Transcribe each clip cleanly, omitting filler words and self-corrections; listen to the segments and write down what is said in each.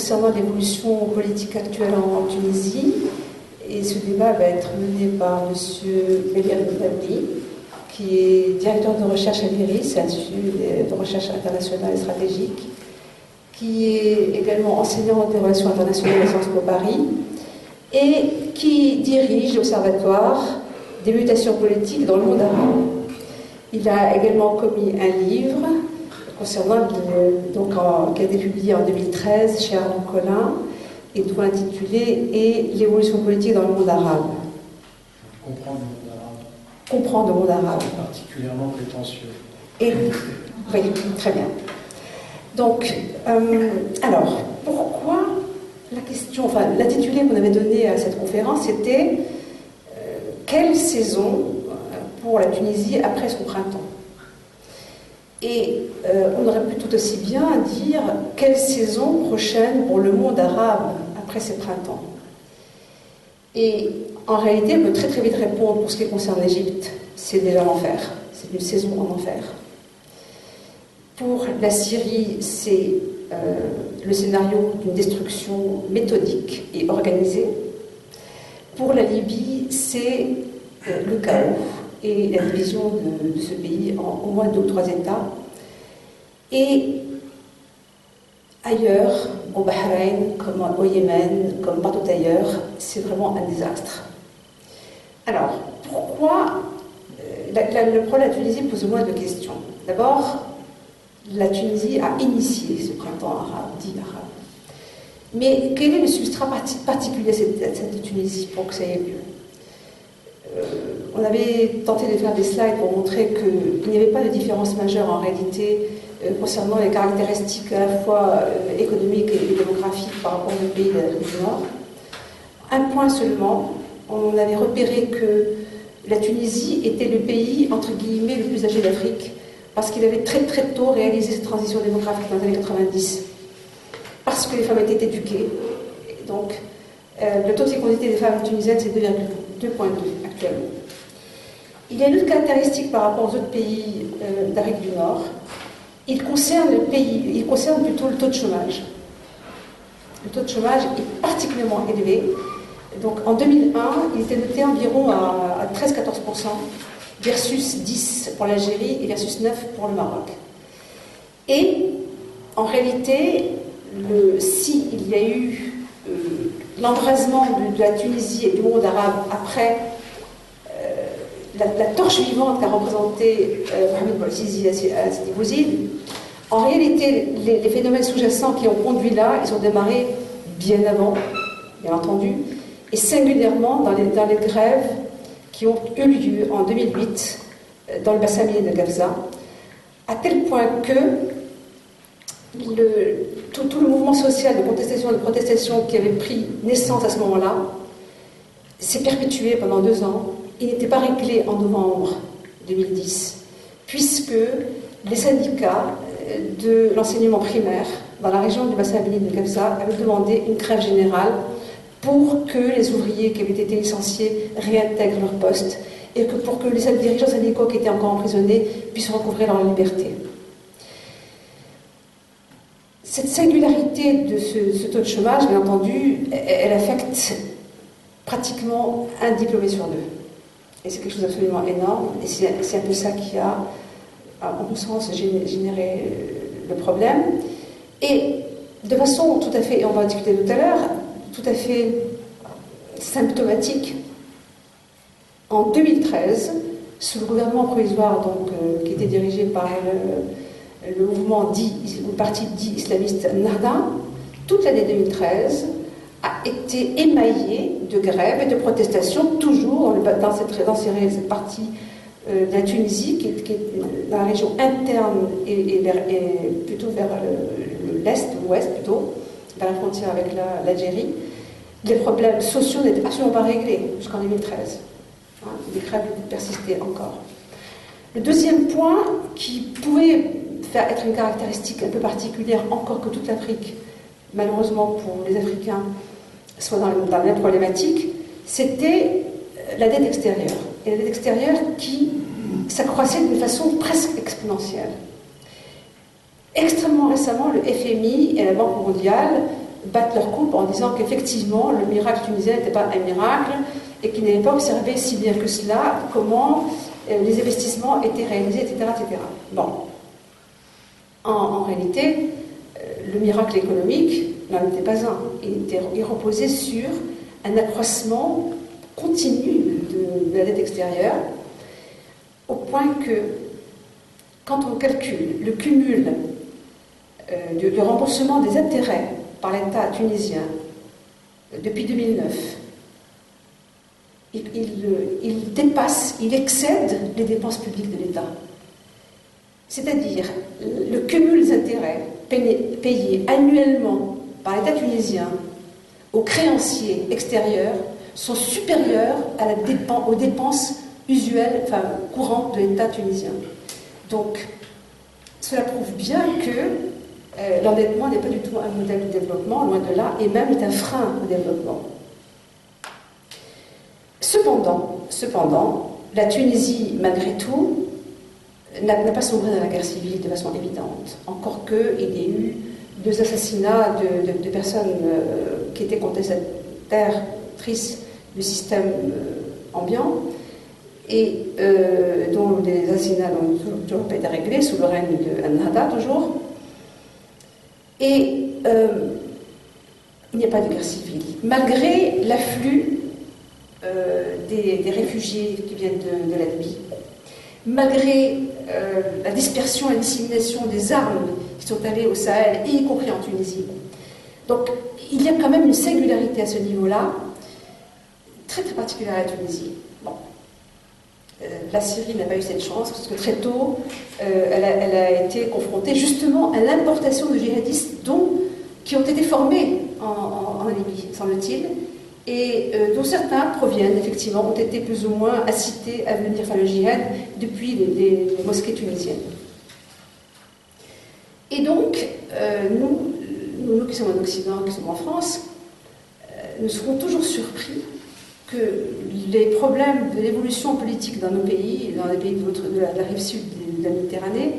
concernant l'évolution politique actuelle en Tunisie. Et ce débat va être mené par M. Belir Mdaouli, qui est directeur de recherche à l'IRIS, Institut de recherche internationale et stratégique, qui est également enseignant des relations internationales à Sciences Po Paris, et qui dirige l'Observatoire des mutations politiques dans le monde arabe. Il a également commis un livre concernant, qui a été publié en 2013 chez Arnaud Collin, et dont l'intitulé est l'évolution politique dans le monde arabe. Comprendre le monde arabe. Comprendre le monde arabe. Particulièrement prétentieux. Et, oui, très bien. Donc, alors, pourquoi la question, enfin, l'intitulé qu'on avait donné à cette conférence, c'était quelle saison pour la Tunisie après son printemps? Et on aurait pu tout aussi bien dire quelle saison prochaine pour le monde arabe après ses printemps. Et en réalité, on peut très très vite répondre pour ce qui concerne l'Égypte, c'est déjà l'enfer, c'est une saison en enfer. Pour la Syrie, c'est le scénario d'une destruction méthodique et organisée. Pour la Libye, c'est le chaos et la division de ce pays en au moins 2 ou 3 États. Et ailleurs, au Bahreïn, comme au Yémen, comme partout ailleurs, c'est vraiment un désastre. Alors, pourquoi le problème de la Tunisie pose au moins 2 questions. D'abord, la Tunisie a initié ce printemps arabe, dit arabe. Mais quel est le substrat particulier à cette Tunisie pour que ça ait lieu? On avait tenté de faire des slides pour montrer qu'il n'y avait pas de différence majeure en réalité concernant les caractéristiques à la fois économiques et démographiques par rapport aux pays de l'Afrique du Nord. Un point seulement, on avait repéré que la Tunisie était le pays, entre guillemets, le plus âgé d'Afrique, parce qu'il avait très très tôt réalisé cette transition démographique dans les années 90, parce que les femmes étaient éduquées. Et donc, le taux de fécondité des femmes tunisiennes, c'est 2,2 actuellement. Il y a une autre caractéristique par rapport aux autres pays d'Afrique du Nord. Il concerne plutôt le taux de chômage. Le taux de chômage est particulièrement élevé. Donc en 2001, il était noté environ à 13-14%, versus 10 pour l'Algérie et versus 9 pour le Maroc. Et en réalité, s'il y a eu l'embrasement de la Tunisie et du monde arabe après la torche vivante qu'a représentée Mohamed Bouazizi à Sidi Bouzid, en réalité, les phénomènes sous-jacents qui ont conduit là, ils ont démarré bien avant, bien entendu, et singulièrement dans les grèves qui ont eu lieu en 2008 dans le bassin minier de Gafsa, à tel point que tout le mouvement social de protestation qui avait pris naissance à ce moment-là s'est perpétué pendant 2 ans. Il n'était pas réglé en novembre 2010, puisque les syndicats de l'enseignement primaire dans la région du bassin minier de Gafsa avaient demandé une grève générale pour que les ouvriers qui avaient été licenciés réintègrent leur poste et pour que les dirigeants syndicaux qui étaient encore emprisonnés puissent recouvrer leur liberté. Cette singularité de ce taux de chômage, bien entendu, elle affecte pratiquement 1 diplômé sur 2. Et c'est quelque chose d'absolument énorme. Et c'est un peu ça qui a, à mon sens, généré le problème. Et de façon tout à fait, et on va en discuter tout à l'heure, tout à fait symptomatique, en 2013, sous le gouvernement provisoire qui était dirigé par le mouvement le parti dit islamiste Nahda, toute l'année 2013 a été émaillée de grèves et de protestations, toujours dans cette partie de la Tunisie, qui est dans la région interne et plutôt vers l'est, l'ouest plutôt, vers la frontière avec l'Algérie. Les problèmes sociaux n'étaient absolument pas réglés jusqu'en 2013. Les grèves persistaient encore. Le deuxième point qui pouvait être une caractéristique un peu particulière, encore que toute l'Afrique, malheureusement pour les Africains, soit dans la même problématique, c'était la dette extérieure. Et la dette extérieure qui s'accroissait d'une façon presque exponentielle. Extrêmement récemment, le FMI et la Banque mondiale battent leur coupe en disant qu'effectivement, le miracle tunisien n'était pas un miracle et qu'ils n'avaient pas observé si bien que cela comment les investissements étaient réalisés, etc. etc. Bon. En réalité, le miracle économique n'en était pas un. Il reposait sur un accroissement continu de la dette extérieure, au point que, quand on calcule le cumul du remboursement des intérêts par l'État tunisien depuis 2009, il dépasse, il excède les dépenses publiques de l'État. C'est-à-dire, le cumul des intérêts payés annuellement par l'État tunisien aux créanciers extérieurs sont supérieurs aux dépenses usuelles, enfin courantes de l'État tunisien. Donc, cela prouve bien que l'endettement n'est pas du tout un modèle de développement, loin de là, et même est un frein au développement. Cependant, la Tunisie, malgré tout, n'a pas sombré dans la guerre civile de façon évidente, encore qu'il y ait eu 2 assassinats de personnes qui étaient contestatrices du système ambiant, et dont les assassinats n'ont toujours pas été réglés, sous le règne de Ennahda toujours. Et il n'y a pas de guerre civile, malgré l'afflux des réfugiés qui viennent de la Libye, malgré la dispersion et l'assimilation des armes qui sont allées au Sahel, y compris en Tunisie. Donc, il y a quand même une singularité à ce niveau-là, très très particulière à la Tunisie. Bon. La Syrie n'a pas eu cette chance, parce que très tôt, elle a été confrontée justement à l'importation de djihadistes qui ont été formés en Libye, semble-t-il, et dont certains proviennent, effectivement, ont été plus ou moins incités à venir faire le djihad depuis les mosquées tunisiennes. Et donc, nous qui sommes en Occident, qui sommes en France, nous serons toujours surpris que les problèmes de l'évolution politique dans nos pays, dans les pays de la rive sud de la Méditerranée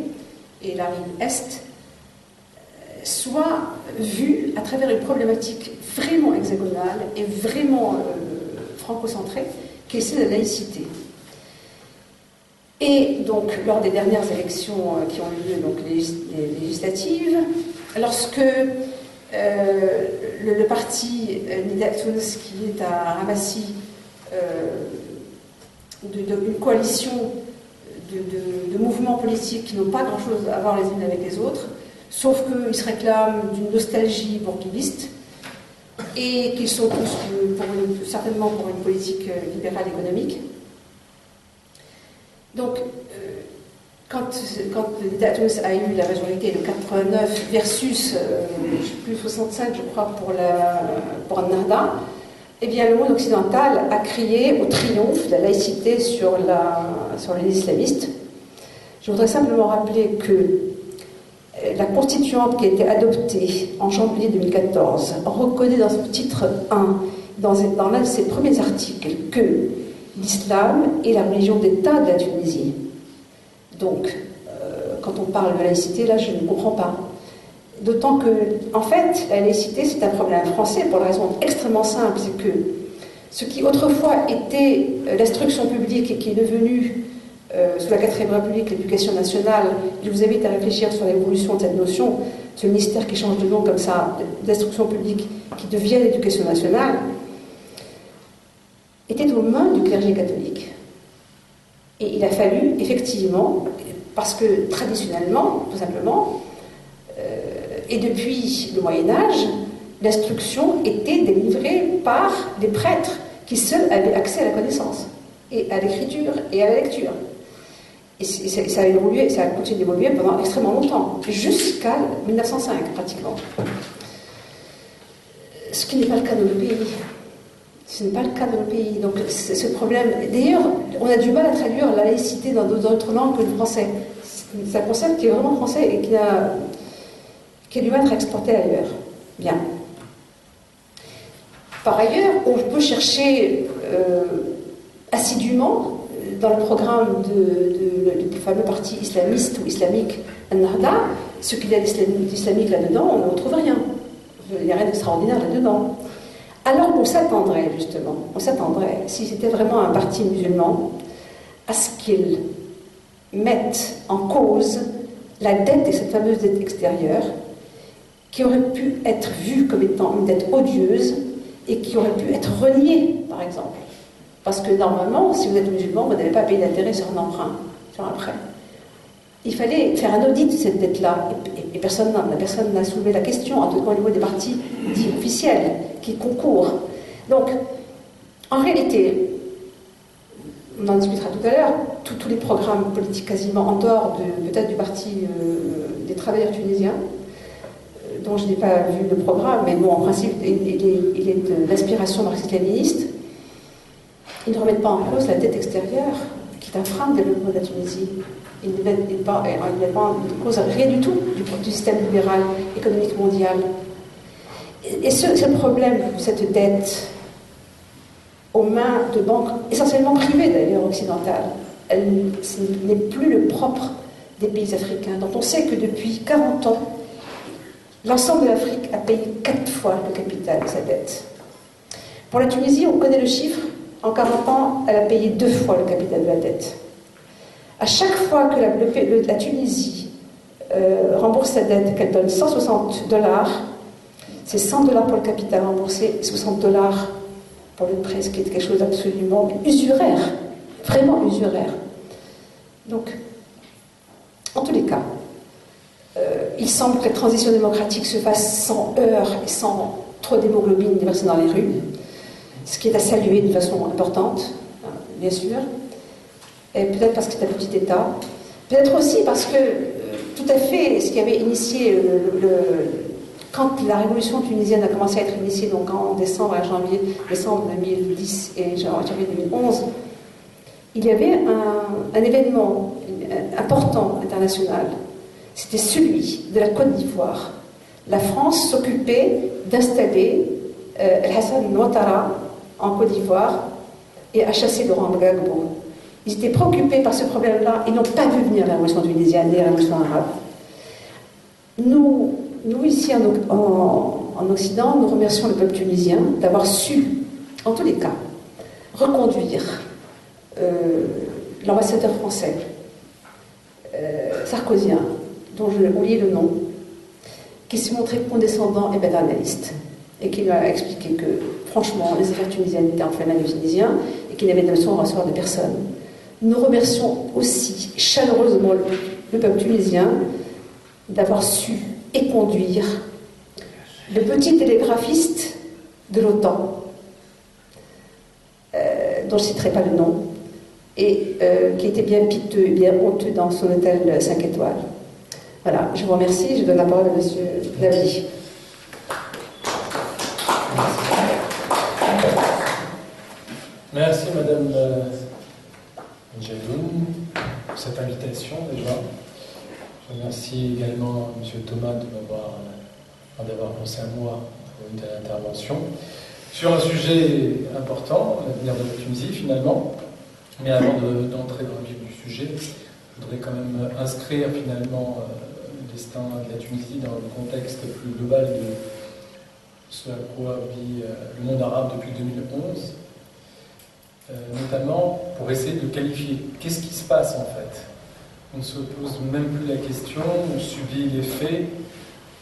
et la rive est, soient vus à travers une problématique vraiment hexagonale et vraiment franco-centrée, qui est celle de la laïcité. Et donc, lors des dernières élections qui ont eu lieu, donc les législatives, lorsque le parti Nida Tounes, qui est à Ramassi, une coalition de mouvements politiques qui n'ont pas grand-chose à voir les unes avec les autres, sauf qu'ils se réclament d'une nostalgie bourguibiste et qu'ils sont tous certainement pour une politique libérale économique. Donc, quand l'État Tunis a eu la majorité de 89 versus, je ne sais plus, 65, je crois, pour Ennahda, eh bien, le monde occidental a crié au triomphe de la laïcité sur les islamistes. Je voudrais simplement rappeler que la constituante qui a été adoptée en janvier 2014 reconnaît dans son titre 1, dans l'un de ses premiers articles, que l'islam est la religion d'État de la Tunisie. Donc, quand on parle de laïcité, là, je ne comprends pas. D'autant que, en fait, la laïcité, c'est un problème français pour la raison extrêmement simple, c'est que ce qui autrefois était l'instruction publique et qui est devenu, sous la 4ème République, l'éducation nationale, je vous invite à réfléchir sur l'évolution de cette notion, ce ministère qui change de nom comme ça, d'instruction publique, qui devient l'éducation nationale, était aux mains du clergé catholique. Et il a fallu, effectivement, parce que traditionnellement, tout simplement, et depuis le Moyen-Âge, l'instruction était délivrée par des prêtres qui seuls avaient accès à la connaissance, et à l'écriture, et à la lecture. Et ça a évolué, ça a continué d'évoluer pendant extrêmement longtemps, jusqu'à 1905, pratiquement. Ce qui n'est pas le cas de nos pays. Ce n'est pas le cas de nos pays. Donc, ce problème... D'ailleurs, on a du mal à traduire la laïcité dans d'autres langues que le français. C'est un concept qui est vraiment français et qui a du mal à être exporté ailleurs. Bien. Par ailleurs, on peut chercher assidûment dans le programme du fameux parti islamiste ou islamique Ennahda, ce qu'il y a d'islamique là-dedans, on ne retrouve rien. Il n'y a rien d'extraordinaire là-dedans. Alors on s'attendrait, justement, si c'était vraiment un parti musulman, à ce qu'il mette en cause la dette, et cette fameuse dette extérieure, qui aurait pu être vue comme étant une dette odieuse et qui aurait pu être reniée, par exemple. Parce que normalement, si vous êtes musulman, vous n'avez pas à payer d'intérêt sur un emprunt, sur un prêt. Il fallait faire un audit de cette dette-là, et personne n'a soulevé la question, en tout cas au niveau des partis dits officiels, qui concourent. Donc, en réalité, on en discutera tout à l'heure, tous les programmes politiques quasiment en dehors peut-être du parti des travailleurs tunisiens, dont je n'ai pas vu le programme, mais bon, en principe, il est de l'inspiration marxiste-léniniste. Ils ne remettent pas en cause la dette extérieure, qui est un frein de développement de la Tunisie. Ils ne mettent pas en cause rien du tout du système libéral économique mondial. Et ce problème, cette dette, aux mains de banques essentiellement privées d'ailleurs occidentales, ce n'est plus le propre des pays africains, dont on sait que depuis 40 ans, l'ensemble de l'Afrique a payé 4 fois le capital de sa dette. Pour la Tunisie, on connaît le chiffre, en 40 ans, elle a payé 2 fois le capital de la dette. À chaque fois que la Tunisie rembourse sa dette, qu'elle donne $160, c'est $100 pour le capital remboursé, $60 pour le prêt, ce qui est quelque chose d'absolument usuraire, vraiment usuraire. Donc, en tous les cas, il semble que la transition démocratique se fasse sans heurts et sans trop d'hémoglobine déversée dans les rues, ce qui est à saluer d'une façon importante, bien sûr, et peut-être parce que c'est un petit État, peut-être aussi parce que tout à fait ce qui avait initié quand la révolution tunisienne a commencé à être initiée, donc en décembre 2010 et janvier 2011, il y avait un événement important international. C'était celui de la Côte d'Ivoire. La France s'occupait d'installer Hassan Ouattara en Côte d'Ivoire et à chasser Laurent Gbagbo. Ils étaient préoccupés par ce problème-là. Ils n'ont pas vu venir la révolution tunisienne et la révolution arabe. Nous ici en Occident, nous remercions le peuple tunisien d'avoir su, en tous les cas, reconduire l'ambassadeur français, sarkozien, dont je oublié le nom, qui s'est montré condescendant et paternaliste, et qui lui a expliqué que, franchement, les affaires tunisiennes étaient entre les mains des Tunisiens et qu'il n'avait de leçon à recevoir de personne. Nous remercions aussi chaleureusement le peuple tunisien d'avoir su éconduire le petit télégraphiste de l'OTAN, dont je ne citerai pas le nom, et qui était bien piteux et bien honteux dans son hôtel 5 étoiles. Voilà, je vous remercie, je donne la parole à M. Davy. Merci Madame Djadoun pour cette invitation déjà. Je remercie également M. Thomas d'avoir pensé à moi pour une telle intervention sur un sujet important, l'avenir de la Tunisie finalement. Mais avant d'entrer dans le vif du sujet, je voudrais quand même inscrire finalement le destin de la Tunisie dans le contexte plus global de ce à quoi vit le monde arabe depuis 2011, notamment pour essayer de qualifier qu'est-ce qui se passe en fait. On ne se pose même plus la question, on subit les faits,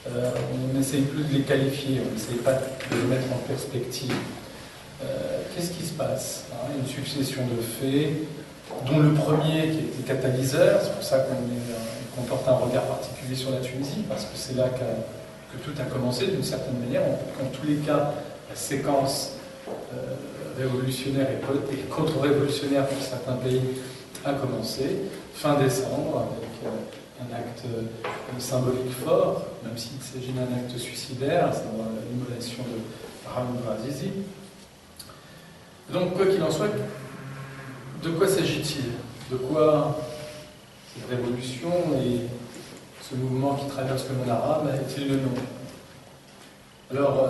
on n'essaye plus de les qualifier, on n'essaye pas de les mettre en perspective. Qu'est-ce qui se passe? Une succession de faits, dont le premier qui est le catalyseur, c'est pour ça qu'on porte un regard particulier sur la Tunisie, parce que c'est là que tout a commencé d'une certaine manière. En tous les cas, la séquence révolutionnaire et contre-révolutionnaire pour certains pays a commencé, fin décembre, avec un acte symbolique fort, même s'il s'agit d'un acte suicidaire, c'est l'immolation de Raoul Bouazizi. Donc, quoi qu'il en soit, de quoi s'agit-il? De quoi cette révolution et ce mouvement qui traverse le monde arabe est-il le nom? Alors,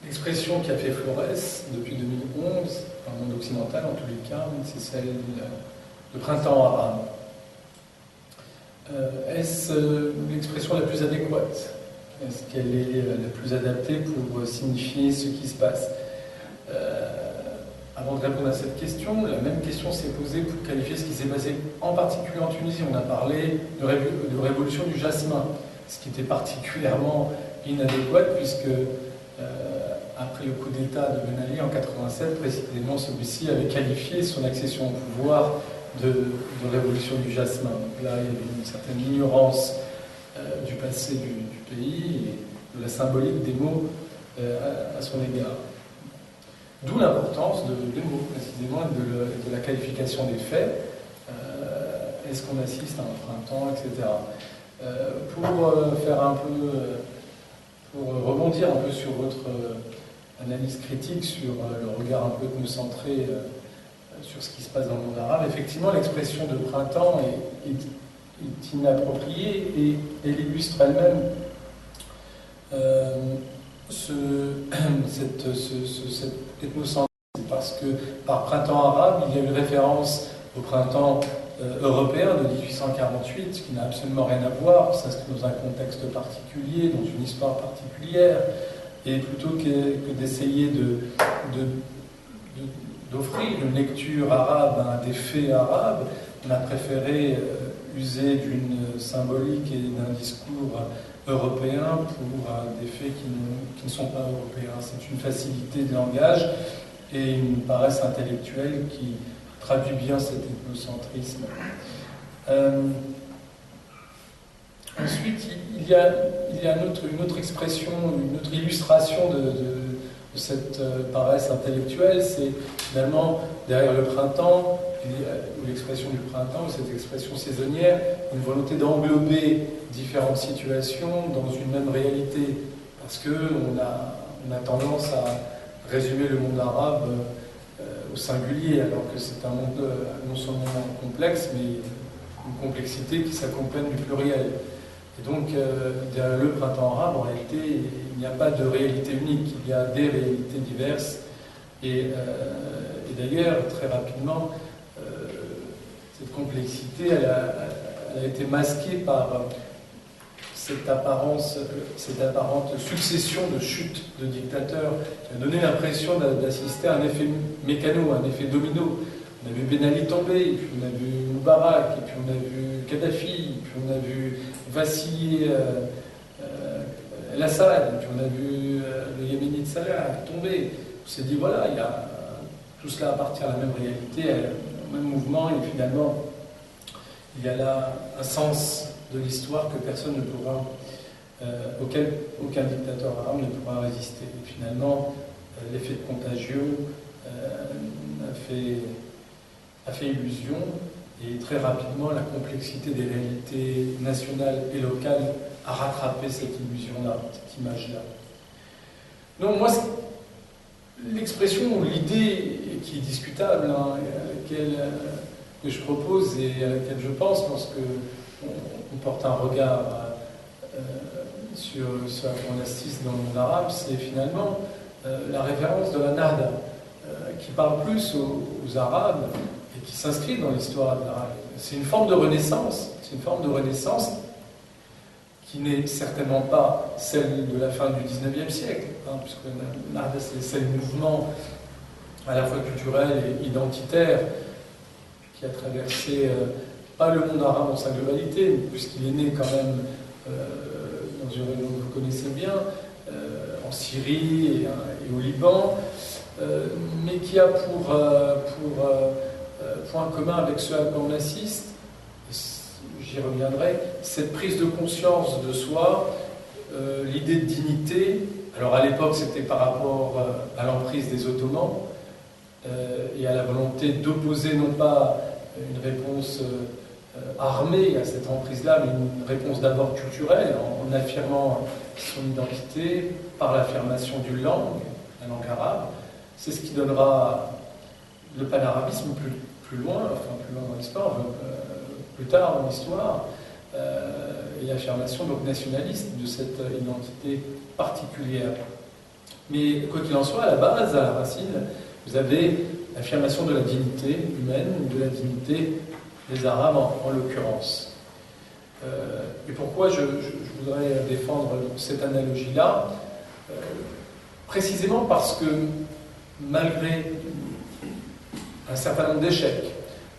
l'expression qui a fait florès depuis 2011, dans le monde occidental en tous les cas, c'est celle de printemps arabe. Est-ce l'expression la plus adéquate? est-ce qu'elle est la plus adaptée pour signifier ce qui se passe? Avant de répondre à cette question, la même question s'est posée pour qualifier ce qui s'est passé en particulier en Tunisie. On a parlé de révolution du jasmin, ce qui était particulièrement inadéquat puisque après le coup d'État de Ben Ali en 87, précisément celui-ci avait qualifié son accession au pouvoir de révolution du jasmin. Donc là, il y avait une certaine ignorance du passé du pays et de la symbolique des mots à son égard. D'où l'importance des mots, précisément, et de la qualification des faits. Est-ce qu'on assiste à un printemps, etc. Pour faire un peu, pour rebondir un peu sur votre analyse critique, sur le regard un peu ethnocentré sur ce qui se passe dans le monde arabe, effectivement, l'expression de printemps est inappropriée et elle illustre elle-même cet ethnocentrisme, parce que par printemps arabe, il y a une référence au printemps européen de 1848, ce qui n'a absolument rien à voir, ça s'inscrit dans un contexte particulier, dans une histoire particulière, et plutôt que d'essayer d'offrir une lecture arabe à des faits arabes, on a préféré user d'une symbolique et d'un discours européen pour des faits qui ne sont pas européens. C'est une facilité de langage et une paresse intellectuelle qui traduit bien cet ethnocentrisme. Ensuite, il y a une autre expression, une autre illustration de cette paresse intellectuelle, c'est finalement derrière le printemps, ou l'expression du printemps, ou cette expression saisonnière, une volonté d'englober différentes situations dans une même réalité. Parce qu'on a tendance à résumer le monde arabe au singulier, alors que c'est un monde non seulement complexe, mais une complexité qui s'accompagne du pluriel. Et donc, derrière le printemps arabe, en réalité, il n'y a pas de réalité unique, il y a des réalités diverses. Et d'ailleurs, très rapidement, cette complexité, elle a été masquée par cette apparente succession de chutes de dictateurs qui a donné l'impression d'assister à un effet mécano, un effet domino. On a vu Ben Ali tomber, puis on a vu Moubarak, et puis on a vu Kadhafi, puis on a vu vaciller El-Assad, puis on a vu le Yéménite Salah tomber. On s'est dit, voilà, tout cela appartient à la même réalité, au même mouvement, et finalement, il y a là un sens de l'histoire que personne ne pourra, auquel aucun dictateur arabe ne pourra résister. Et finalement, l'effet de contagieux a fait illusion, et très rapidement, la complexité des réalités nationales et locales a rattrapé cette illusion-là, cette image-là. Donc moi, l'expression ou l'idée qui est discutable, hein, que je propose et à laquelle je pense lorsqu'on porte un regard sur ce qu'on assiste dans le monde arabe, c'est finalement la référence de la Nahda, qui parle plus aux Arabes et qui s'inscrit dans l'histoire arabe. C'est une forme de renaissance, qui n'est certainement pas celle de la fin du XIXe siècle, hein, puisque la Nahda, c'est le mouvement à la fois culturel et identitaire qui a traversé pas le monde arabe dans sa globalité, puisqu'il est né quand même dans une région que vous connaissez bien, en Syrie et au Liban, mais qui a pour point commun avec ce à quoi on assiste, j'y reviendrai, cette prise de conscience de soi, l'idée de dignité. Alors à l'époque c'était par rapport à l'emprise des Ottomans et à la volonté d'opposer non pas une réponse armée à cette emprise-là, mais une réponse d'abord culturelle, en affirmant son identité par l'affirmation d'une langue, la langue arabe. C'est ce qui donnera le panarabisme plus loin dans l'histoire, plus tard dans l'histoire, et l'affirmation donc nationaliste de cette identité particulière. Mais quoi qu'il en soit, à la base, à la racine, vous avez l'affirmation de la dignité humaine, de la dignité des Arabes en l'occurrence. Et pourquoi je voudrais défendre cette analogie-là? Précisément parce que malgré un certain nombre d'échecs,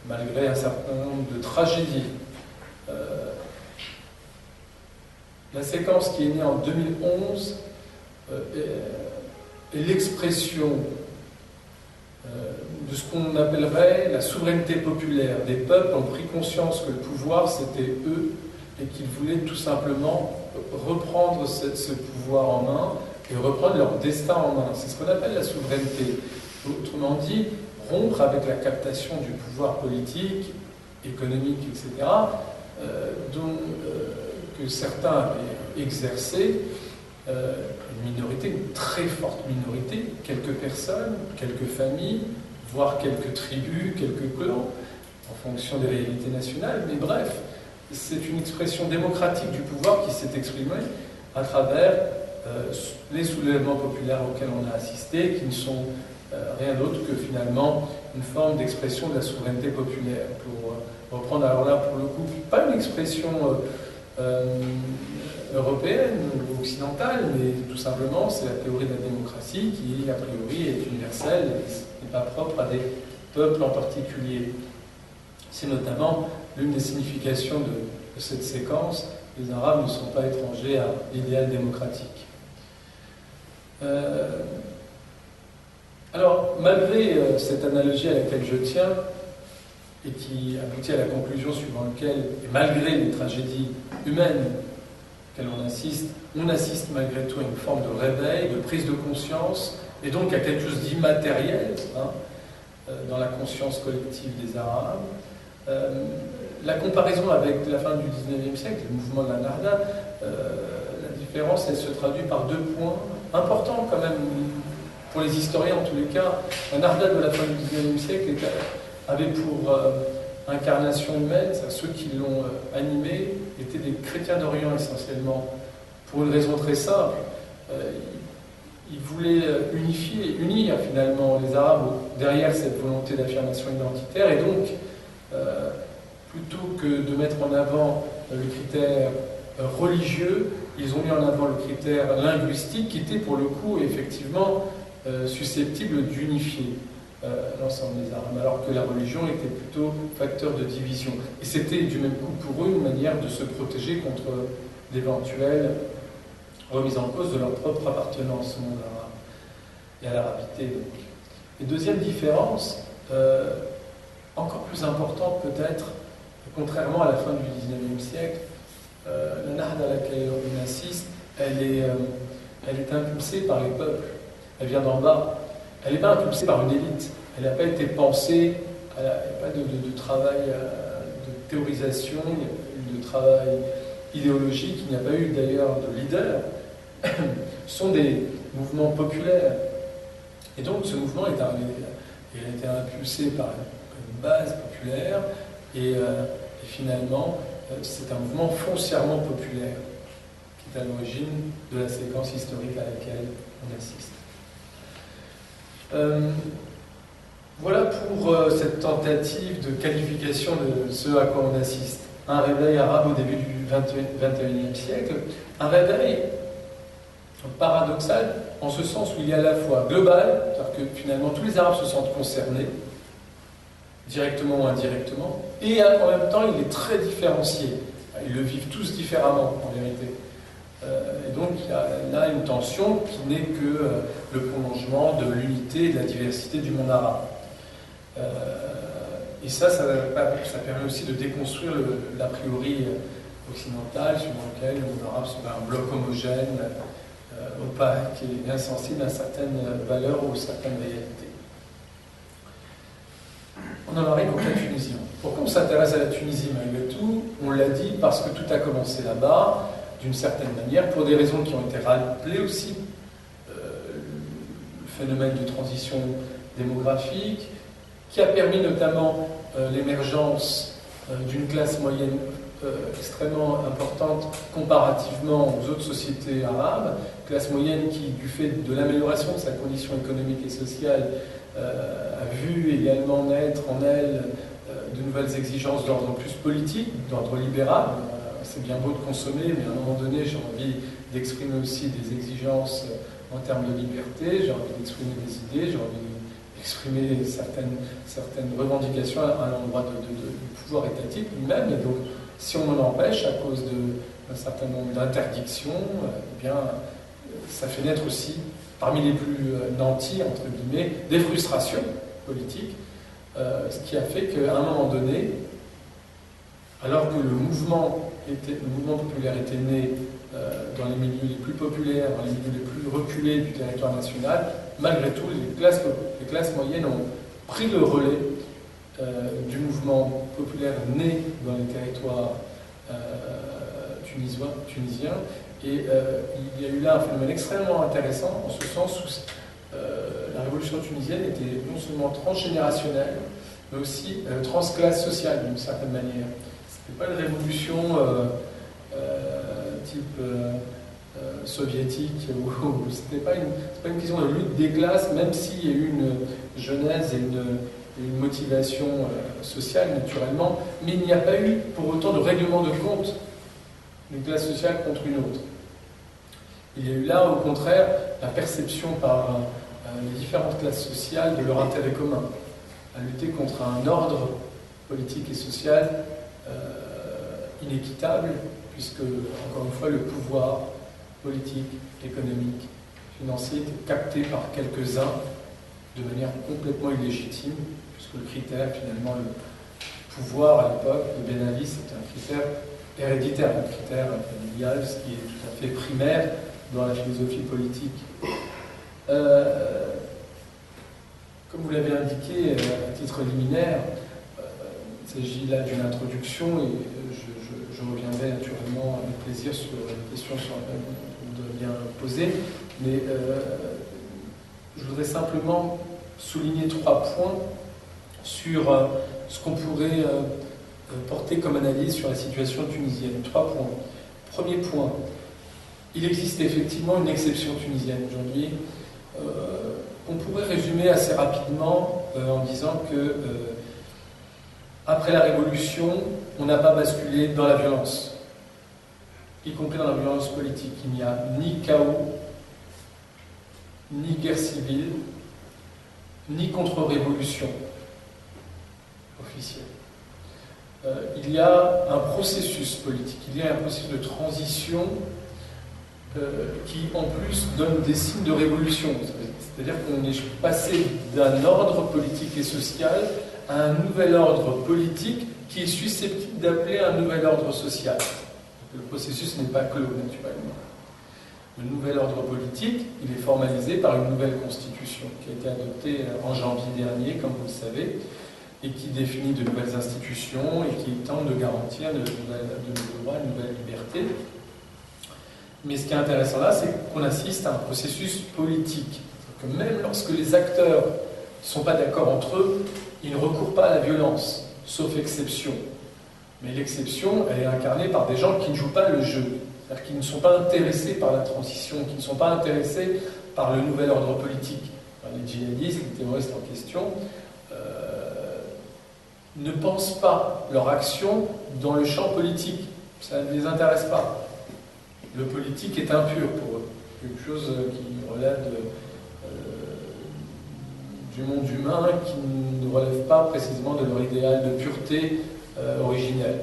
malgré un certain nombre de tragédies, la séquence qui est née en 2011 est l'expression de ce qu'on appellerait la souveraineté populaire. Des peuples ont pris conscience que le pouvoir, c'était eux, et qu'ils voulaient tout simplement reprendre ce pouvoir en main et reprendre leur destin en main. C'est ce qu'on appelle la souveraineté. Autrement dit, rompre avec la captation du pouvoir politique, économique, etc., que certains avaient exercé, une minorité, une très forte minorité, quelques personnes, quelques familles, voire quelques tribus, quelques clans, en fonction des réalités nationales, mais bref, c'est une expression démocratique du pouvoir qui s'est exprimée à travers les soulèvements populaires auxquels on a assisté, qui ne sont rien d'autre que finalement une forme d'expression de la souveraineté populaire. Pour reprendre alors là, pour le coup, pas une expression européenne ou occidentale, mais tout simplement c'est la théorie de la démocratie qui, a priori, est universelle et n'est pas propre à des peuples en particulier. C'est notamment l'une des significations de cette séquence. Les Arabes ne sont pas étrangers à l'idéal démocratique. Alors, malgré cette analogie à laquelle je tiens, et qui aboutit à la conclusion suivant laquelle, et malgré les tragédies humaines auxquelles on assiste malgré tout à une forme de réveil, de prise de conscience, et donc à quelque chose d'immatériel dans la conscience collective des Arabes. La comparaison avec la fin du XIXe siècle, le mouvement de la Nahda, la différence, elle se traduit par deux points importants quand même, pour les historiens en tous les cas. La Nahda de la fin du XIXe siècle avait pour incarnation humaine, ceux qui l'ont animé étaient des chrétiens d'Orient essentiellement, pour une raison très simple. Ils voulaient unir finalement les Arabes derrière cette volonté d'affirmation identitaire, et donc plutôt que de mettre en avant le critère religieux, ils ont mis en avant le critère linguistique qui était pour le coup effectivement susceptible d'unifier l'ensemble des Arabes, alors que la religion était plutôt facteur de division. Et c'était du même coup pour eux une manière de se protéger contre d'éventuelles remises en cause de leur propre appartenance au monde arabe et à l'arabité. Et deuxième différence, encore plus importante peut-être, contrairement à la fin du XIXe siècle, la Nahda à laquelle on assiste, elle est impulsée par les peuples. Elle vient d'en bas. Elle n'est pas impulsée par une élite. Elle n'a pas été pensée, il n'y a pas de travail de théorisation, de travail idéologique, il n'y a pas eu d'ailleurs de leader. Ce sont des mouvements populaires. Et donc ce mouvement a été impulsé par une base populaire et finalement c'est un mouvement foncièrement populaire qui est à l'origine de la séquence historique à laquelle on assiste. Voilà pour cette tentative de qualification de ce à quoi on assiste. Un réveil arabe au début du XXIe siècle, un réveil paradoxal en ce sens où il est à la fois global, c'est-à-dire que finalement tous les Arabes se sentent concernés, directement ou indirectement, et en même temps il est très différencié. Ils le vivent tous différemment en vérité. Et donc il y a là une tension qui n'est que le prolongement de l'unité et de la diversité du monde arabe. Et ça permet aussi de déconstruire l'a priori occidental suivant lequel le monde arabe serait un bloc homogène, opaque et insensible à certaines valeurs ou certaines réalités. On en arrive au cas tunisien. Pourquoi on s'intéresse à la Tunisie malgré tout? On l'a dit parce que tout a commencé là-bas, d'une certaine manière, pour des raisons qui ont été rappelées aussi. Le phénomène de transition démographique, qui a permis notamment l'émergence d'une classe moyenne extrêmement importante comparativement aux autres sociétés arabes, classe moyenne qui, du fait de l'amélioration de sa condition économique et sociale, a vu également naître en elle de nouvelles exigences d'ordre plus politique, d'ordre libéral, c'est bien beau de consommer, mais à un moment donné, j'ai envie d'exprimer aussi des exigences en termes de liberté, j'ai envie d'exprimer des idées, j'ai envie d'exprimer certaines revendications à l'endroit du pouvoir étatique lui-même. Et donc, si on m'en empêche à cause d'un certain nombre d'interdictions, eh bien, ça fait naître aussi, parmi les plus nantis, entre guillemets, des frustrations politiques, ce qui a fait qu'à un moment donné, alors que le mouvement populaire était né dans les milieux les plus populaires, dans les milieux les plus reculés du territoire national, malgré tout, les classes moyennes ont pris le relais du mouvement populaire né dans les territoires tunisiens. Et il y a eu là un phénomène extrêmement intéressant, en ce sens où la révolution tunisienne était non seulement transgénérationnelle, mais aussi transclasse sociale, d'une certaine manière. Ce n'était pas une révolution type soviétique, où ce n'est pas une question de lutte des classes, même s'il y a eu une genèse et une motivation sociale, naturellement, mais il n'y a pas eu pour autant de règlement de compte d'une classe sociale contre une autre. Il y a eu là, au contraire, la perception par les différentes classes sociales de leur intérêt commun, à lutter contre un ordre politique et social inéquitable, puisque, encore une fois, le pouvoir politique, économique, financier était capté par quelques-uns de manière complètement illégitime, puisque le critère, finalement, le pouvoir à l'époque, le Ben Ali, c'était un critère héréditaire, un critère familial, ce qui est tout à fait primaire dans la philosophie politique. Comme vous l'avez indiqué à titre liminaire, il s'agit là d'une introduction et je reviendrai naturellement avec plaisir sur les questions sur vous devez bien poser, mais je voudrais simplement souligner 3 points sur ce qu'on pourrait porter comme analyse sur la situation tunisienne. 3 points. Premier point, il existe effectivement une exception tunisienne aujourd'hui, qu'on pourrait résumer assez rapidement en disant que après la Révolution, on n'a pas basculé dans la violence, y compris dans la violence politique. Il n'y a ni chaos, ni guerre civile, ni contre-révolution officielle. Il y a un processus politique, il y a un processus de transition qui, en plus, donne des signes de révolution. C'est-à-dire qu'on est passé d'un ordre politique et social à un nouvel ordre politique qui est susceptible d'appeler un nouvel ordre social. Le processus n'est pas clos, naturellement. Le nouvel ordre politique, il est formalisé par une nouvelle constitution qui a été adoptée en janvier dernier, comme vous le savez, et qui définit de nouvelles institutions et qui tente de garantir de nouveaux droits, de nouvelles libertés. Mais ce qui est intéressant là, c'est qu'on assiste à un processus politique. Que même lorsque les acteurs ne sont pas d'accord entre eux, ils ne recourent pas à la violence, sauf exception. Mais l'exception, elle est incarnée par des gens qui ne jouent pas le jeu, c'est-à-dire qui ne sont pas intéressés par la transition, qui ne sont pas intéressés par le nouvel ordre politique. Les djihadistes, les terroristes en question, ne pensent pas leur action dans le champ politique. Ça ne les intéresse pas. Le politique est impur pour eux. Quelque chose qui relève du monde humain, qui ne relève pas précisément de leur idéal de pureté originelle,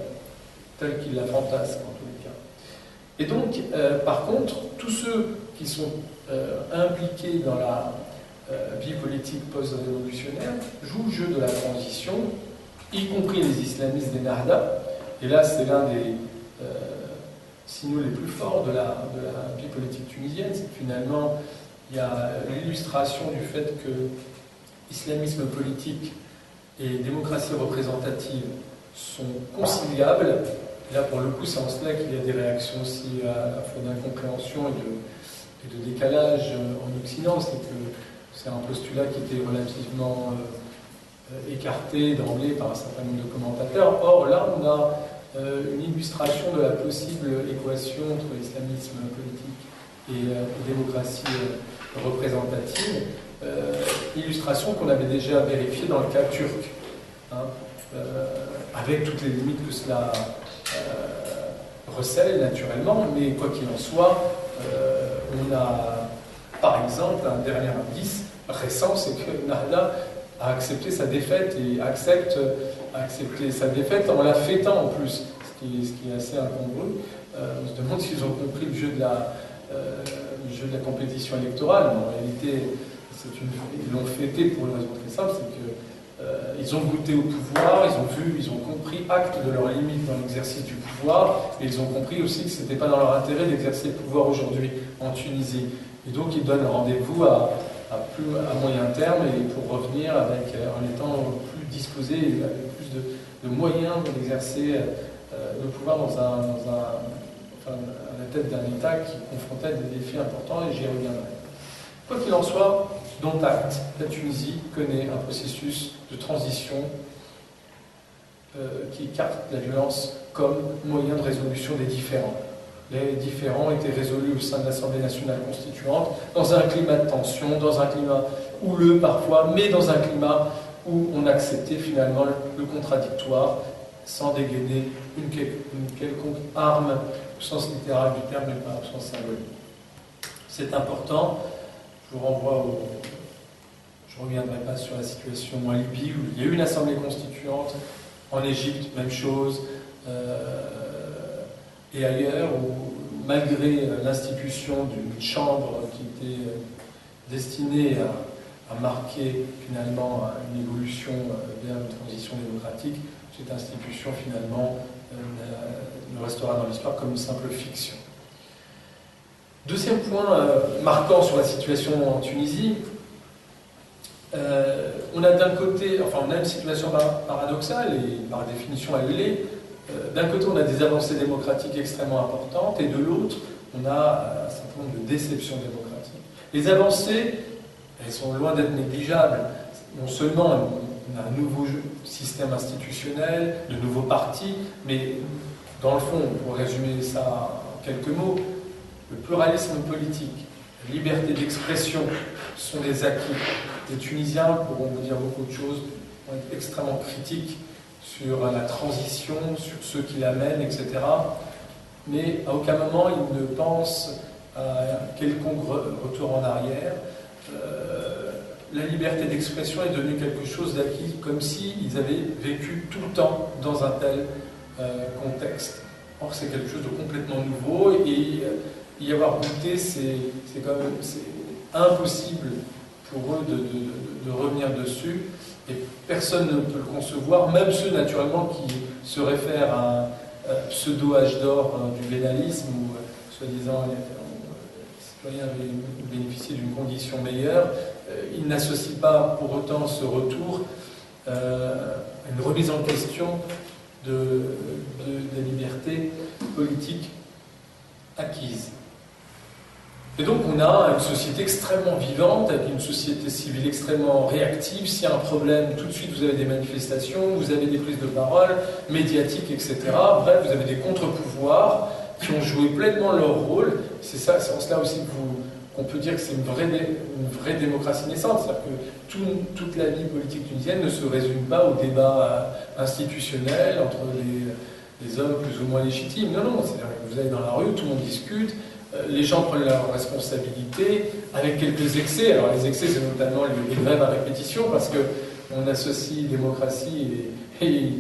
tel qu'ils la fantasment en tous les cas. Et donc, par contre, tous ceux qui sont impliqués dans la vie politique post-révolutionnaire jouent le jeu de la transition, y compris les islamistes des Narda. Et là, c'est l'un des signaux les plus forts de la vie politique tunisienne, c'est que finalement, il y a l'illustration du fait que islamisme politique et démocratie représentative sont conciliables. Et là, pour le coup, c'est en cela qu'il y a des réactions aussi à la fois d'incompréhension et de décalage en Occident. C'est que c'est un postulat qui était relativement écarté d'emblée par un certain nombre de commentateurs. Or, là, on a une illustration de la possible équation entre l'islamisme politique et démocratie représentative, illustration qu'on avait déjà vérifiée dans le cas turc, avec toutes les limites que cela recèle naturellement, mais quoi qu'il en soit, on a par exemple un dernier indice récent, c'est que Nahda a accepté sa défaite et accepte accepter sa défaite en la fêtant en plus, ce qui est assez incongru. On se demande s'ils ont compris le jeu de la compétition électorale, mais en réalité, ils l'ont fêté pour une raison très simple, c'est que ils ont goûté au pouvoir, ils ont compris acte de leur limite dans l'exercice du pouvoir, et ils ont compris aussi que ce n'était pas dans leur intérêt d'exercer le pouvoir aujourd'hui en Tunisie. Et donc ils donnent rendez-vous à moyen terme et pour revenir en étant plus disposés et avec plus de moyens d'exercer le pouvoir à la tête d'un État qui confrontait des défis importants, et j'y reviendrai. Quoi qu'il en soit, dont acte, la Tunisie connaît un processus de transition qui écarte la violence comme moyen de résolution des différends. Les différends étaient résolus au sein de l'Assemblée nationale constituante, dans un climat de tension, dans un climat houleux parfois, mais dans un climat où on acceptait finalement le contradictoire, sans dégainer une quelconque arme au sens littéral du terme, mais pas au sens symbolique. C'est important. Je vous renvoie Je ne reviendrai pas sur la situation en Libye, où il y a eu une assemblée constituante, en Égypte, même chose, et ailleurs, où malgré l'institution d'une chambre qui était destinée à marquer finalement une évolution vers une transition démocratique, cette institution finalement ne restera dans l'histoire comme une simple fiction. Deuxième point marquant sur la situation en Tunisie, on a d'un côté, on a une situation paradoxale, et par définition elle l'est. D'un côté, on a des avancées démocratiques extrêmement importantes, et de l'autre, on a un certain nombre de déceptions démocratiques. Les avancées, elles sont loin d'être négligeables. Non seulement on a un nouveau système institutionnel, de nouveaux partis, mais dans le fond, pour résumer ça en quelques mots, le pluralisme politique, la liberté d'expression sont des acquis. Les Tunisiens pourront vous dire beaucoup de choses, vont être extrêmement critiques sur la transition, sur ceux qui l'amènent, etc. Mais à aucun moment ils ne pensent à quelconque retour en arrière. La liberté d'expression est devenue quelque chose d'acquis, comme s'ils avaient vécu tout le temps dans un tel contexte. Or, c'est quelque chose de complètement nouveau, et y avoir goûté, c'est impossible pour eux de revenir dessus, et personne ne peut le concevoir, même ceux naturellement qui se réfèrent à un pseudo-âge d'or du vénalisme, où soi-disant les citoyens avaient bénéficié d'une condition meilleure. Ils n'associent pas pour autant ce retour à une remise en question de la liberté politique acquise. Et donc on a une société extrêmement vivante, avec une société civile extrêmement réactive. S'il y a un problème, tout de suite vous avez des manifestations, vous avez des prises de parole médiatiques, etc. Bref, vous avez des contre-pouvoirs qui ont joué pleinement leur rôle. C'est en cela aussi qu'on peut dire que c'est une vraie démocratie naissante. C'est-à-dire que toute la vie politique tunisienne ne se résume pas au débat institutionnel entre les hommes plus ou moins légitimes. Non, c'est-à-dire que vous allez dans la rue, tout le monde discute, les gens prennent leurs responsabilités, avec quelques excès. Alors les excès, c'est notamment les grèves à répétition, parce qu'on associe démocratie et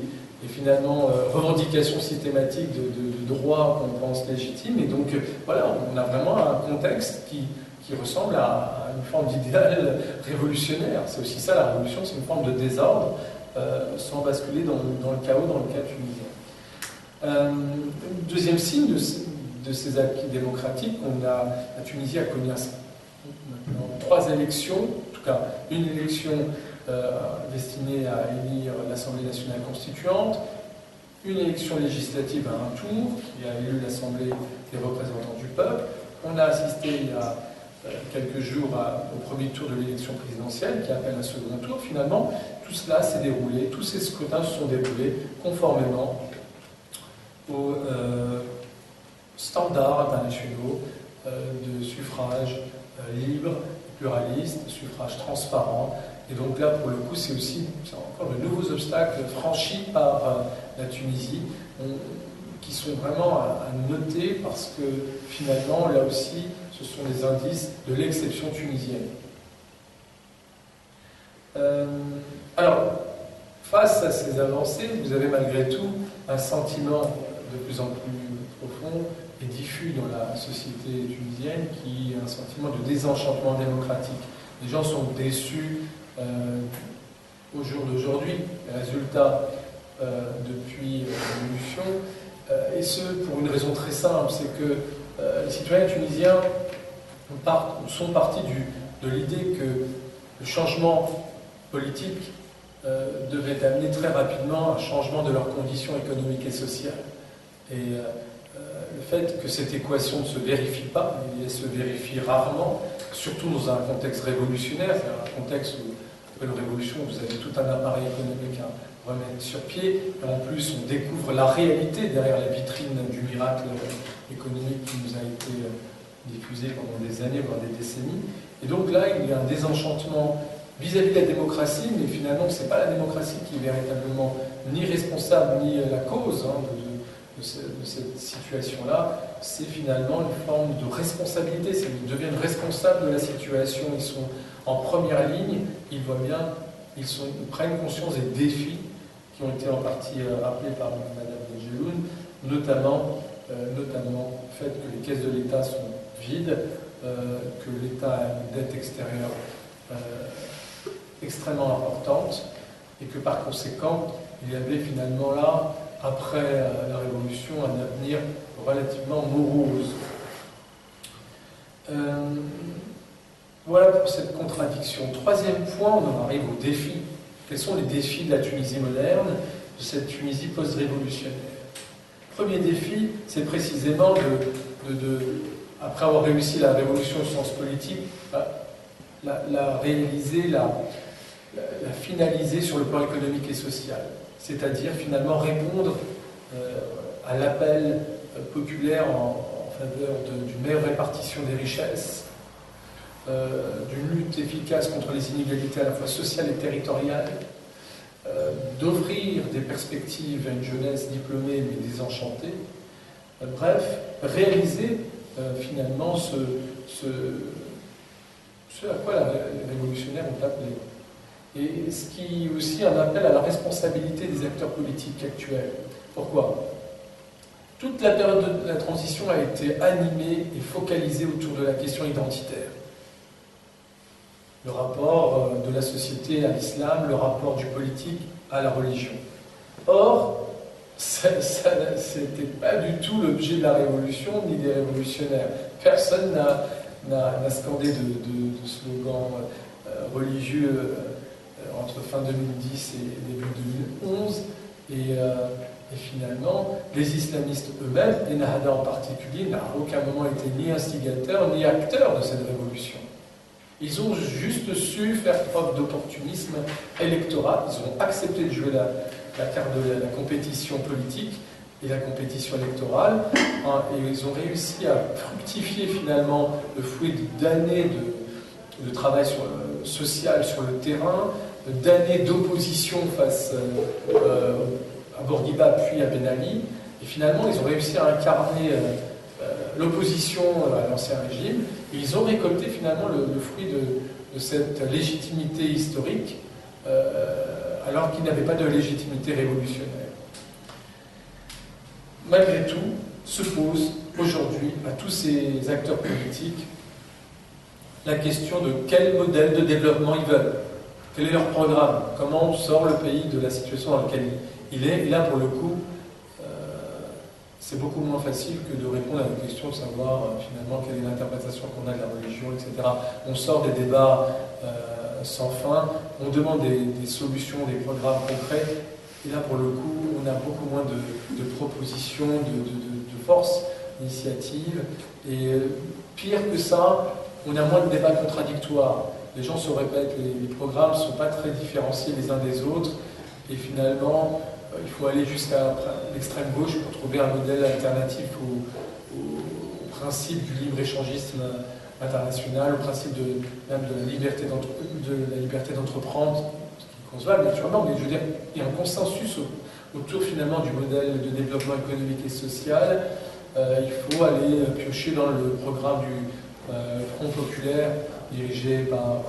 finalement revendication systématique de droits qu'on pense légitimes. Et donc voilà, on a vraiment un contexte qui ressemble à une forme d'idéal révolutionnaire. C'est aussi ça la révolution, c'est une forme de désordre, sans basculer dans le chaos dans le cas tunisien. Deuxième signe de ces acquis démocratiques, la Tunisie a connu maintenant 3 élections, en tout cas une élection destinée à élire l'Assemblée nationale constituante, une élection législative à un tour, qui a élu l'Assemblée des représentants du peuple. On a assisté il y a quelques jours au premier tour de l'élection présidentielle, qui appelle un second tour. Finalement, tout cela s'est déroulé, tous ces scrutins se sont déroulés conformément aux standards internationaux de suffrage libre, pluraliste, de suffrage transparent. Et donc là, pour le coup, c'est encore de nouveaux obstacles franchis par la Tunisie. qui sont vraiment à noter parce que finalement, là aussi, ce sont des indices de l'exception tunisienne. Alors, face à ces avancées, vous avez malgré tout un sentiment de plus en plus profond et diffus dans la société tunisienne qui est un sentiment de désenchantement démocratique. Les gens sont déçus au jour d'aujourd'hui, les résultats depuis l'évolution, et ce pour une raison très simple, c'est que les citoyens tunisiens sont partis de l'idée que le changement politique devait amener très rapidement un changement de leurs conditions économiques et sociales. Et le fait que cette équation ne se vérifie pas, et elle se vérifie rarement, surtout dans un contexte révolutionnaire, c'est un contexte où, après la révolution, vous avez tout un appareil économique à remettre sur pied, et en plus on découvre la réalité derrière la vitrine du miracle économique qui nous a été diffusé pendant des années, voire des décennies. Et donc là, il y a un désenchantement vis-à-vis de la démocratie, mais finalement, ce n'est pas la démocratie qui est véritablement ni responsable, ni la cause de cette situation-là. C'est finalement une forme de responsabilité. Ils deviennent responsables de la situation. Ils sont en première ligne. Ils voient bien, ils prennent conscience des défis qui ont été en partie rappelés par Madame Benjeloun, notamment le fait que les caisses de l'État sont vides, que l'État a une dette extérieure extrêmement importante et que par conséquent, il y avait finalement là, après la Révolution, un avenir relativement morose. Voilà pour cette contradiction. Troisième point, on en arrive aux défis. Quels sont les défis de la Tunisie moderne, de cette Tunisie post-révolutionnaire? Premier défi, c'est précisément après avoir réussi la révolution au sens politique, la réaliser, la finaliser sur le plan économique et social. C'est-à-dire finalement répondre à l'appel populaire en faveur d'une meilleure répartition des richesses, d'une lutte efficace contre les inégalités à la fois sociales et territoriales, d'offrir des perspectives à une jeunesse diplômée mais désenchantée. Bref, réaliser finalement ce à quoi les révolutionnaires ont appelé. Et ce qui est aussi un appel à la responsabilité des acteurs politiques actuels. Pourquoi? Toute la période de la transition a été animée et focalisée autour de la question identitaire. Le rapport de la société à l'islam, le rapport du politique à la religion. Or, ça n'était pas du tout l'objet de la révolution ni des révolutionnaires. Personne n'a scandé de slogan religieux entre fin 2010 et début 2011. Et finalement, les islamistes eux-mêmes, et Nahda en particulier, n'a à aucun moment été ni instigateur ni acteur de cette révolution. Ils ont juste su faire preuve d'opportunisme électoral. Ils ont accepté de jouer la carte de la compétition politique et la compétition électorale. Et ils ont réussi à fructifier finalement le fruit d'années de travail social sur le terrain, d'années d'opposition face à Bourguiba puis à Ben Ali. Et finalement, ils ont réussi à incarner l'opposition à l'ancien régime. Et ils ont récolté finalement le fruit de cette légitimité historique, alors qu'ils n'avaient pas de légitimité révolutionnaire. Malgré tout, se pose aujourd'hui à tous ces acteurs politiques la question de quel modèle de développement ils veulent. Quel est leur programme? Comment on sort le pays de la situation dans laquelle il est? Et là, pour le coup, c'est beaucoup moins facile que de répondre à la question de savoir finalement quelle est l'interprétation qu'on a de la religion, etc. On sort des débats sans fin, on demande des solutions, des programmes concrets, et là, pour le coup, on a beaucoup moins de propositions, de force, d'initiatives, et pire que ça, on a moins de débats contradictoires. Les gens se répètent, les programmes ne sont pas très différenciés les uns des autres, et finalement, il faut aller jusqu'à l'extrême gauche pour trouver un modèle alternatif au principe du libre-échangisme international, au principe même de la liberté d'entreprendre, ce qui est concevable naturellement, mais je veux dire, il y a un consensus autour finalement du modèle de développement économique et social. Il faut aller piocher dans le programme du Front populaire dirigé par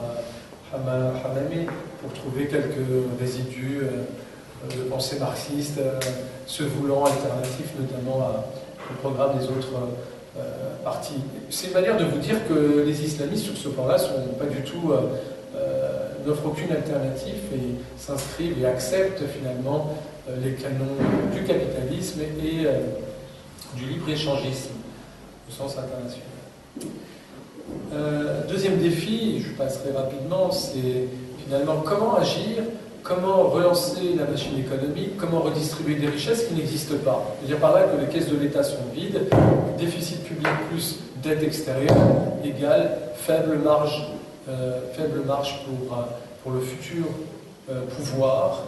Hamami pour trouver quelques résidus de pensée marxiste, se voulant alternatifs notamment au programme des autres partis. C'est une manière de vous dire que les islamistes sur ce plan-là sont pas du tout n'offrent aucune alternative et s'inscrivent et acceptent finalement les canons du capitalisme et du libre-échangisme au sens international. Deuxième défi, je passerai rapidement, c'est finalement comment agir, comment relancer la machine économique, comment redistribuer des richesses qui n'existent pas. Je veux dire par là que les caisses de l'État sont vides, déficit public plus dette extérieure égale faible marge pour le futur pouvoir,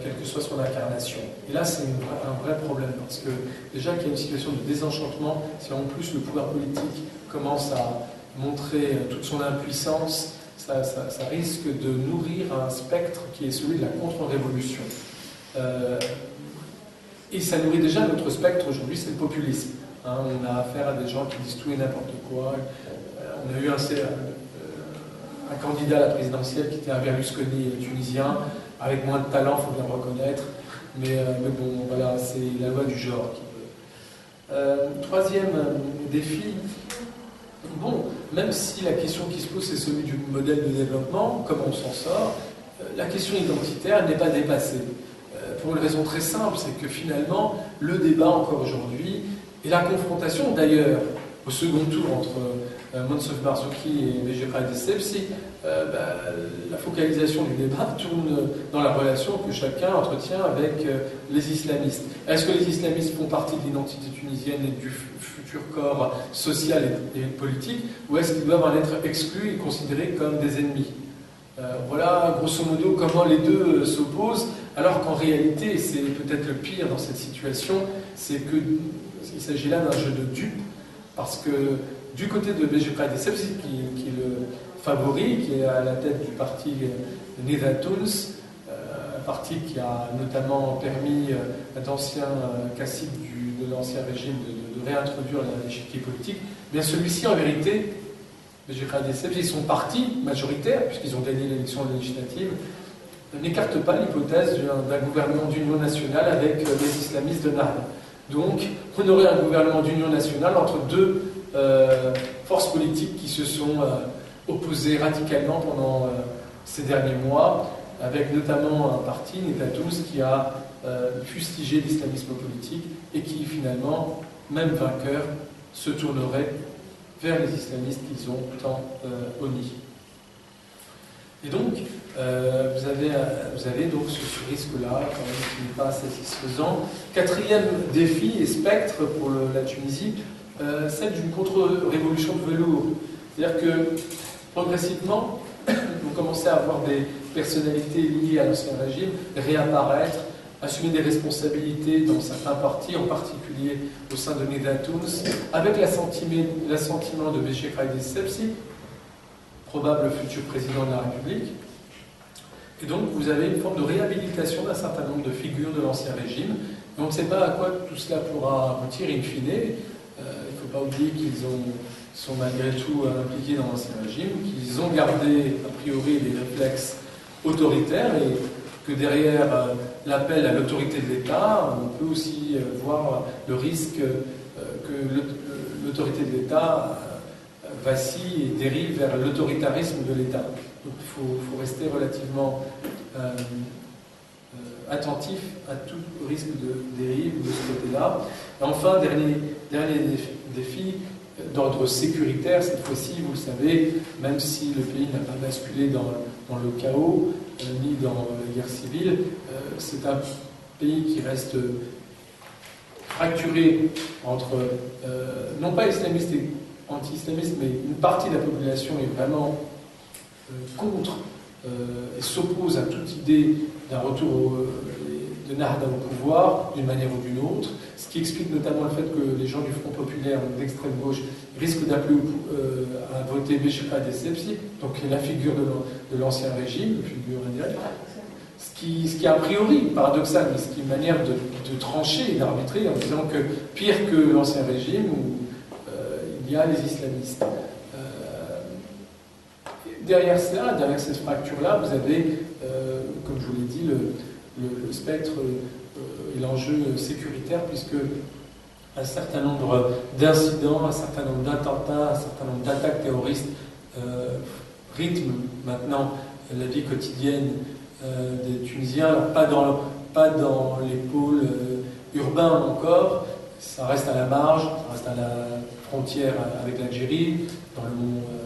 quelle que soit son incarnation. Et là, c'est un vrai problème, parce que déjà qu'il y a une situation de désenchantement, si en plus le pouvoir politique commence à montrer toute son impuissance, ça risque de nourrir un spectre qui est celui de la contre-révolution. Et ça nourrit déjà notre spectre aujourd'hui, c'est le populisme. Hein, on a affaire à des gens qui disent tout et n'importe quoi. On a eu un candidat à la présidentielle qui était un Berlusconi tunisien, avec moins de talent, il faut bien le reconnaître. Mais bon, voilà, c'est la loi du genre qui veut. Troisième défi, bon, même si la question qui se pose c'est celui du modèle de développement, comment on s'en sort, la question identitaire n'est pas dépassée. Pour une raison très simple, c'est que finalement, le débat encore aujourd'hui, et la confrontation d'ailleurs au second tour entre Monsof Marzouki et Béji Caïd Essebsi, la focalisation du débat tourne dans la relation que chacun entretient avec les islamistes. Est-ce que les islamistes font partie de l'identité tunisienne et du futur corps social et politique, ou est-ce qu'ils doivent en être exclus et considérés comme des ennemis? Voilà grosso modo comment les deux s'opposent, alors qu'en réalité, et c'est peut-être le pire dans cette situation, c'est qu'il s'agit là d'un jeu de dupes, parce que du côté de Béji Caïd Essebsi, qui est le favori, qui est à la tête du parti Nida Tounes, un parti qui a notamment permis à d'anciens caciques de l'ancien régime de réintroduire l'échiquier politique, bien celui-ci en vérité, Béji Caïd Essebsi, son parti majoritaire, puisqu'ils ont gagné l'élection législative, n'écarte pas l'hypothèse d'un gouvernement d'union nationale avec les islamistes de Nahda. Donc, on aurait un gouvernement d'union nationale entre deux forces politiques qui se sont opposées radicalement pendant ces derniers mois, avec notamment un parti, Netatouz, qui a fustigé l'islamisme politique et qui finalement, même vainqueur, se tournerait vers les islamistes qu'ils ont tant honnis. Et donc, vous avez donc ce risque-là, quand même, qui n'est pas satisfaisant. Quatrième défi et spectre pour la Tunisie, celle d'une contre-révolution de velours. C'est-à-dire que, progressivement, vous commencez à avoir des personnalités liées à l'ancien régime réapparaître, assumer des responsabilités dans certains partis, en particulier au sein de Nida Tounes, avec l'assentiment de Béji Caïd Essebsi, probable futur président de la République. Et donc, vous avez une forme de réhabilitation d'un certain nombre de figures de l'ancien régime. Et on ne sait pas à quoi tout cela pourra aboutir in fine. Il ne faut pas oublier qu'ils sont malgré tout impliqués dans l'ancien régime, qu'ils ont gardé, a priori, des réflexes autoritaires et que derrière l'appel à l'autorité de l'État, on peut aussi voir le risque que l'autorité de l'État vacille et dérive vers l'autoritarisme de l'État. Donc il faut rester relativement attentif à tout risque de dérive de ce côté-là. Et enfin, dernier défi d'ordre sécuritaire, cette fois-ci, vous le savez, même si le pays n'a pas basculé dans le chaos, ni dans la guerre civile, c'est un pays qui reste fracturé entre, non pas islamistes et anti-islamistes, mais une partie de la population est vraiment contre et s'oppose à toute idée d'un retour de Nahda au pouvoir, d'une manière ou d'une autre, ce qui explique notamment le fait que les gens du Front populaire d'extrême gauche risquent d'appeler à voter Béji Caïd Essebsi, donc la figure de l'ancien régime, une figure indirecte. Ce qui est a priori paradoxal, mais ce qui est une manière de trancher et d'arbitrer en disant que pire que l'Ancien Régime, il y a les islamistes. Derrière cela, derrière cette fracture-là, vous avez, comme je vous l'ai dit, le spectre et l'enjeu sécuritaire, puisque un certain nombre d'incidents, un certain nombre d'attentats, un certain nombre d'attaques terroristes rythment maintenant la vie quotidienne des Tunisiens. Alors, pas dans les pôles urbains encore, ça reste à la marge, ça reste à la frontière avec l'Algérie,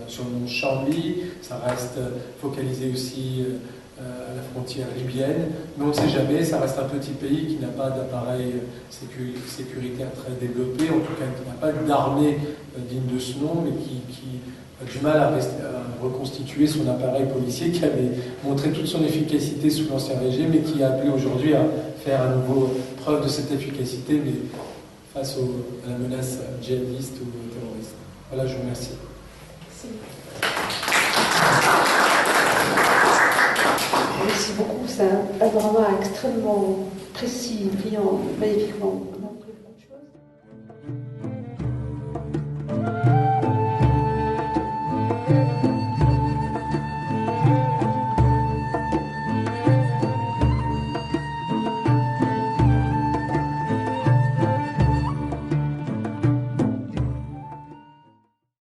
sur le mont Chambly, ça reste focalisé aussi à la frontière libyenne, mais on ne sait jamais, ça reste un petit pays qui n'a pas d'appareil sécuritaire très développé, en tout cas qui n'a pas d'armée digne de ce nom, mais qui a du mal à reconstituer son appareil policier qui avait montré toute son efficacité sous l'Ancien Régime, mais qui a appelé aujourd'hui à faire à nouveau preuve de cette efficacité, mais face à la menace djihadiste ou terroriste. Voilà, je vous remercie. Merci beaucoup, c'est un panorama extrêmement précis, brillant, magnifiquement. On a appris beaucoup de choses.